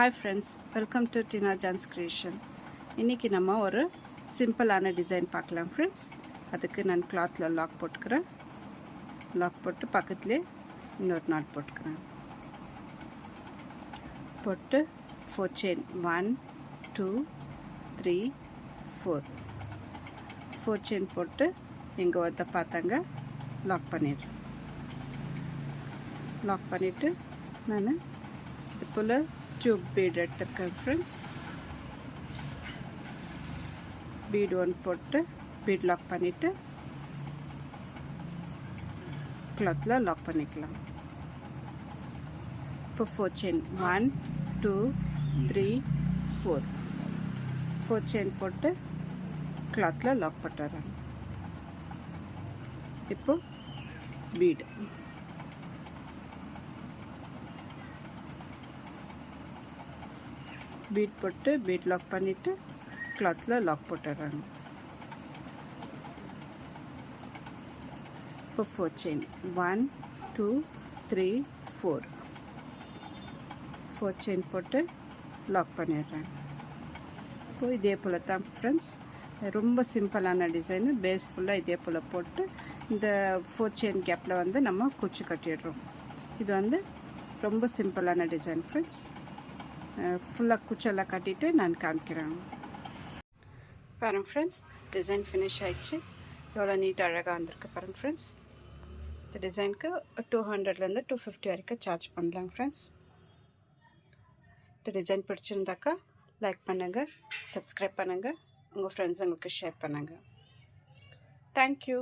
Hi friends, welcome to Tina John's creation. இன்றைக்கி நம்ம ஒரு சிம்பிளான டிசைன் பார்க்கலாம் ஃப்ரெண்ட்ஸ். அதுக்கு நான் கிளாத்தில் லாக் போட்டுக்கிறேன். லாக் போட்டு பக்கத்துலேயே இன்னொரு நாட் போட்டுக்கிறேன். போட்டு 4 செயின் 1 2 3 4 4 செயின் போட்டு இங்கே வந்து பார்த்தாங்க லாக் பண்ணிடுறேன். லாக் பண்ணிவிட்டு நான் இது போல் டியூப் பீட் எடுத்துருக்கேன் ஃப்ரெண்ட்ஸ். பீட் 1 போட்டு பீட் லாக் பண்ணிவிட்டு கிளாத்தில் லாக் பண்ணிக்கலாம். இப்போ 4 செயின் 1 2 3 4 செயின் போட்டு கிளாத்தில் லாக் பண்ணுறேன். இப்போ பீட் பீட் போட்டு பீட் லாக் பண்ணிவிட்டு கிளாத்தில் லாக் போட்டுடுறாங்க. இப்போ 4 செயின் 1 2 3 4 செயின் போட்டு லாக் பண்ணிடுறேன். இப்போ இதே போல் தான் ஃப்ரெண்ட்ஸ், ரொம்ப சிம்பிளான டிசைனு. பேஸ் ஃபுல்லாக இதே போல் போட்டு இந்த 4 செயின் கேப்பில் வந்து நம்ம குச்சி கட்டிடுறோம். இது வந்து ரொம்ப சிம்பிளான டிசைன் ஃப்ரெண்ட்ஸ். ஃபுல்லாக குச்செல்லாம் கட்டிட்டு நான் காமிக்கிறேன் பாருங்கள் ஃப்ரெண்ட்ஸ். டிசைன் ஃபினிஷ் ஆகிடுச்சு. எவ்வளோ நீட்டாக அழகாக வந்திருக்கு பாருங்கள் ஃப்ரெண்ட்ஸ். இந்த டிசைனுக்கு 200லேருந்து 250 வரைக்கும் சார்ஜ் பண்ணலாம் ஃப்ரெண்ட்ஸ். இந்த டிசைன் பிடிச்சிருந்தாக்கா லைக் பண்ணுங்கள், சப்ஸ்கிரைப் பண்ணுங்கள், உங்கள் ஃப்ரெண்ட்ஸுங்களுக்கு ஷேர் பண்ணுங்கள். தேங்க்யூ.